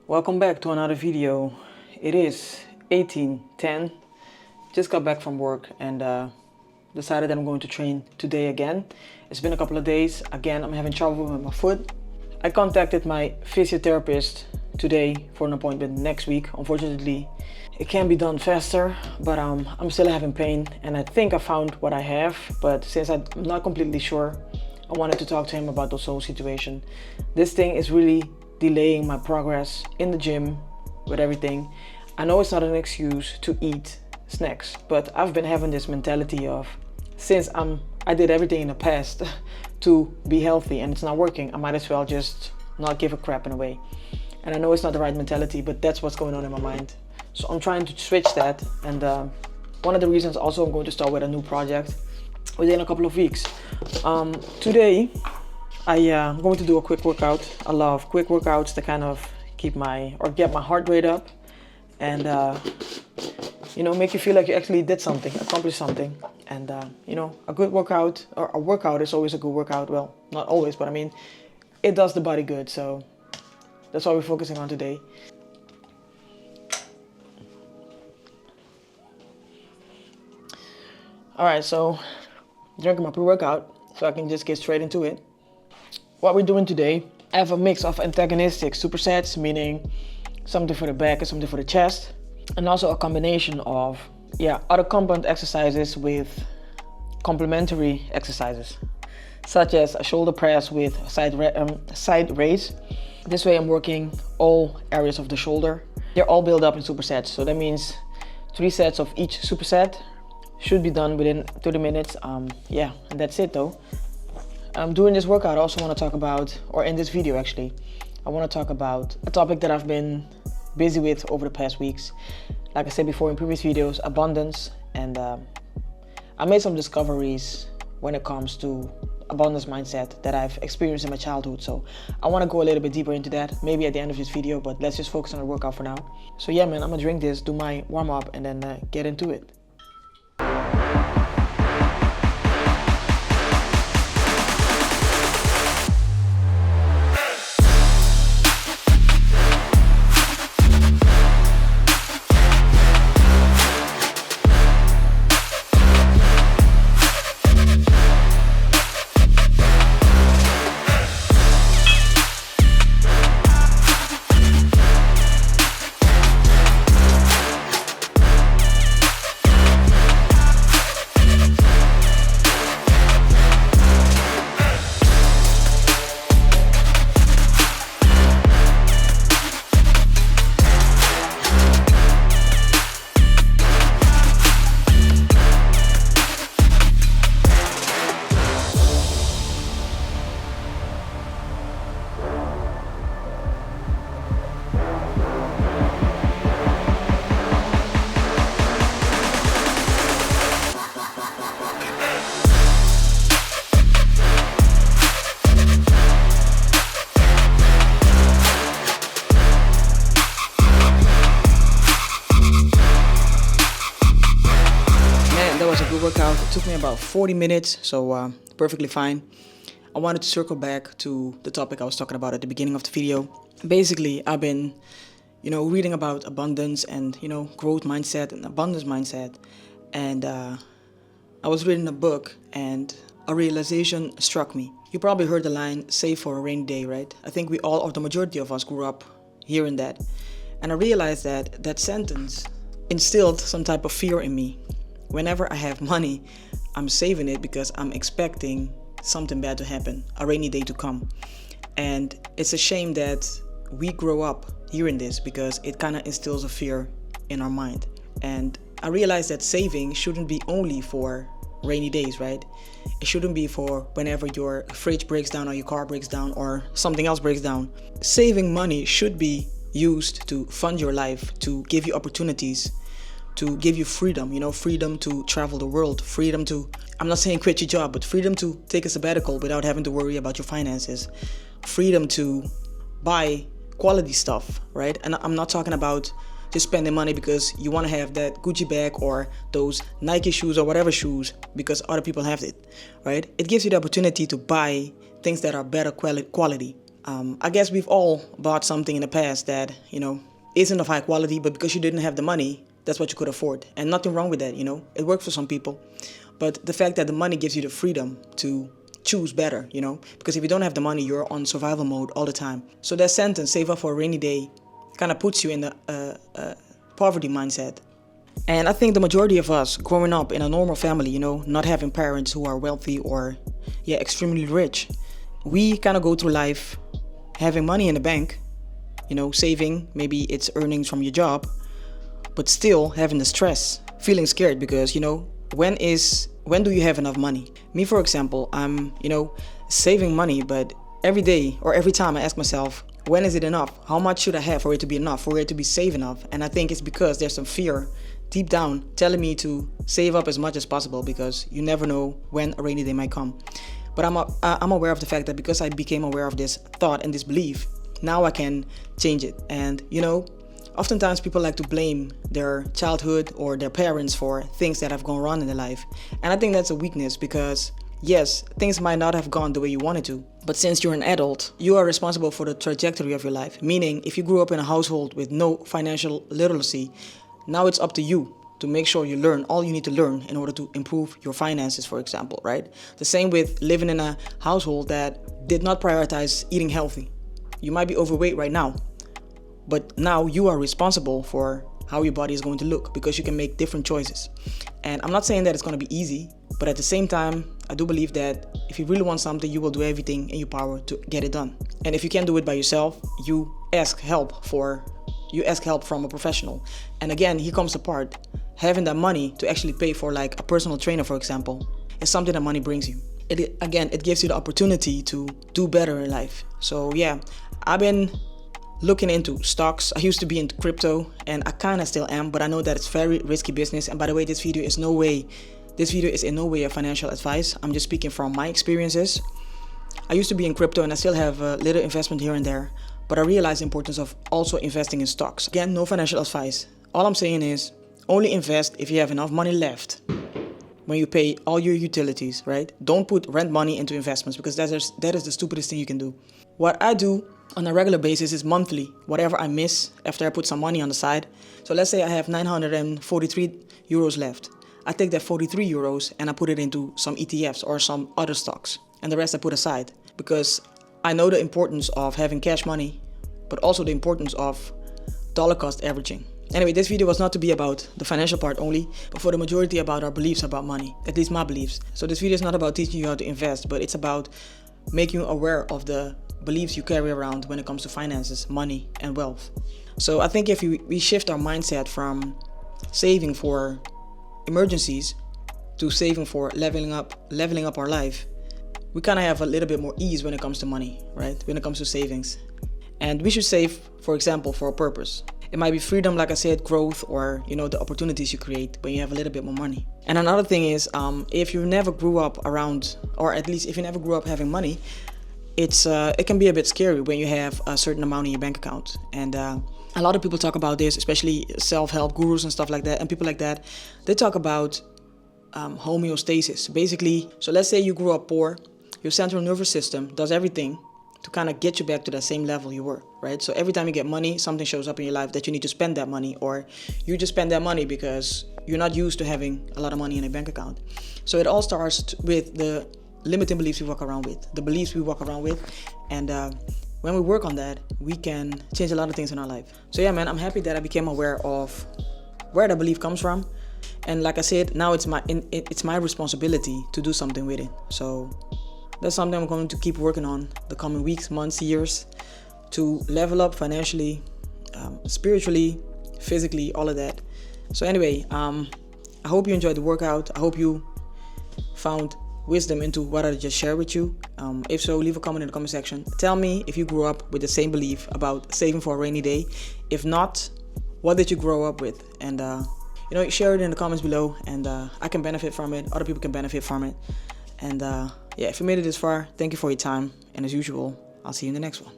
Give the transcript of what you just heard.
Welcome back to another video. It is 18:10. Just got back from work and decided that I'm going to train today again. It's been a couple of days. Again, I'm having trouble with my foot. I contacted my physiotherapist today for an appointment next week. Unfortunately, it can be done faster, but I'm still having pain and I think I found what I have. But since I'm not completely sure, I wanted to talk to him about the whole situation. This thing is really delaying my progress in the gym with everything. I know it's not an excuse to eat snacks, but I've been having this mentality of since I did everything in the past to be healthy and it's not working, I might as well just not give a crap in a way. And I know it's not the right mentality, but that's what's going on in my mind. So I'm trying to switch that, and one of the reasons also I'm going to start with a new project within a couple of weeks. Today I'm going to do a quick workout. I love quick workouts to kind of get my heart rate up and make you feel like you actually did something, accomplished something. And a good workout, or a workout is always a good workout. Well, not always, but I mean, it does the body good. So that's what we're focusing on today. All right, so drinking my pre-workout so I can just get straight into it. What we're doing today, I have a mix of antagonistic supersets, meaning something for the back and something for the chest, and also a combination of other compound exercises with complementary exercises, such as a shoulder press with side raise. This way I'm working all areas of the shoulder. They're all built up in supersets, so that means 3 sets of each superset should be done within 30 minutes. And that's it though. During this workout, I also want to talk about, or in this video actually, I want to talk about a topic that I've been busy with over the past weeks. Like I said before in previous videos, abundance, and I made some discoveries when it comes to abundance mindset that I've experienced in my childhood. So I want to go a little bit deeper into that, maybe at the end of this video, but let's just focus on the workout for now. So yeah, man, I'm gonna drink this, do my warm up, and then get into it. Workout. It took me about 40 minutes, so perfectly fine. I wanted to circle back to the topic I was talking about at the beginning of the video. Basically, I've been, reading about abundance and, growth mindset and abundance mindset. And I was reading a book and a realization struck me. You probably heard the line, save for a rainy day, right? I think we all, or the majority of us, grew up hearing that. And I realized that that sentence instilled some type of fear in me. Whenever I have money, I'm saving it because I'm expecting something bad to happen, a rainy day to come. And it's a shame that we grow up hearing this because it kind of instills a fear in our mind. And I realized that saving shouldn't be only for rainy days, right? It shouldn't be for whenever your fridge breaks down or your car breaks down or something else breaks down. Saving money should be used to fund your life, to give you opportunities, to give you freedom, freedom to travel the world, freedom to, I'm not saying quit your job, but freedom to take a sabbatical without having to worry about your finances, freedom to buy quality stuff, right? And I'm not talking about just spending money because you want to have that Gucci bag or those Nike shoes or whatever shoes because other people have it, right? It gives you the opportunity to buy things that are better quality. I guess we've all bought something in the past that, isn't of high quality, but because you didn't have the money, that's what you could afford. And nothing wrong with that, It works for some people. But the fact that the money gives you the freedom to choose better, Because if you don't have the money, you're on survival mode all the time. So that sentence, save up for a rainy day, kind of puts you in the poverty mindset. And I think the majority of us growing up in a normal family, not having parents who are wealthy or, extremely rich, we kind of go through life having money in the bank, saving, maybe it's earnings from your job, but still having the stress, feeling scared because, when do you have enough money? Me, for example, I'm, saving money, but every day or every time I ask myself, when is it enough? How much should I have for it to be enough, for it to be safe enough? And I think it's because there's some fear deep down telling me to save up as much as possible because you never know when a rainy day might come. But I'm aware of the fact that because I became aware of this thought and this belief, now I can change it. And, oftentimes people like to blame their childhood or their parents for things that have gone wrong in their life. And I think that's a weakness because, yes, things might not have gone the way you wanted to. But since you're an adult, you are responsible for the trajectory of your life. Meaning, if you grew up in a household with no financial literacy, now it's up to you to make sure you learn all you need to learn in order to improve your finances, for example, right? The same with living in a household that did not prioritize eating healthy. You might be overweight right now, but now you are responsible for how your body is going to look because you can make different choices. And I'm not saying that it's going to be easy, but at the same time, I do believe that if you really want something, you will do everything in your power to get it done. And if you can't do it by yourself, you ask help from a professional. And again, here comes the part. Having that money to actually pay for like a personal trainer, for example, is something that money brings you. It gives you the opportunity to do better in life. So yeah, I've been looking into stocks. I used to be into crypto and I kind of still am, but I know that it's very risky business. And by the way, this video is in no way a financial advice. I'm just speaking from my experiences. I used to be in crypto and I still have a little investment here and there, but I realized the importance of also investing in stocks. Again, no financial advice. All I'm saying is only invest if you have enough money left when you pay all your utilities, right? Don't put rent money into investments because that is the stupidest thing you can do. What I do on a regular basis is monthly, whatever I miss after I put some money on the side. So let's say I have 943 euros left. I take that 43 euros and I put it into some ETFs or some other stocks. And the rest I put aside because I know the importance of having cash money, but also the importance of dollar cost averaging. Anyway, this video was not to be about the financial part only, but for the majority about our beliefs about money, at least my beliefs. So this video is not about teaching you how to invest, but it's about making you aware of the beliefs you carry around when it comes to finances, money, and wealth. So I think if we shift our mindset from saving for emergencies to saving for leveling up our life, we kind of have a little bit more ease when it comes to money, right? When it comes to savings. And we should save, for example, for a purpose. It might be freedom, like I said, growth, or the opportunities you create when you have a little bit more money. And another thing is, if you never grew up around, or at least if you never grew up having money, it can be a bit scary when you have a certain amount in your bank account. And a lot of people talk about this, especially self-help gurus and stuff like that, and people like that. They talk about homeostasis. Basically, so let's say you grew up poor, your central nervous system does everything to kind of get you back to that same level you were, right? So every time you get money, something shows up in your life that you need to spend that money, or you just spend that money because you're not used to having a lot of money in a bank account. So it all starts with the limiting beliefs we walk around with, the beliefs we walk around with. And when we work on that, we can change a lot of things in our life. So yeah, man, I'm happy that I became aware of where the belief comes from. And like I said, now it's my responsibility to do something with it. So that's something I'm going to keep working on the coming weeks, months, years, to level up financially, spiritually, physically, all of that. So anyway, I hope you enjoyed the workout. I hope you found wisdom into what I just shared with you. If so, leave a comment in the comment section. Tell me if you grew up with the same belief about saving for a rainy day. If not, what did you grow up with? And share it in the comments below, and I can benefit from it. Other people can benefit from it. And yeah, if you made it this far, thank you for your time. And as usual, I'll see you in the next one.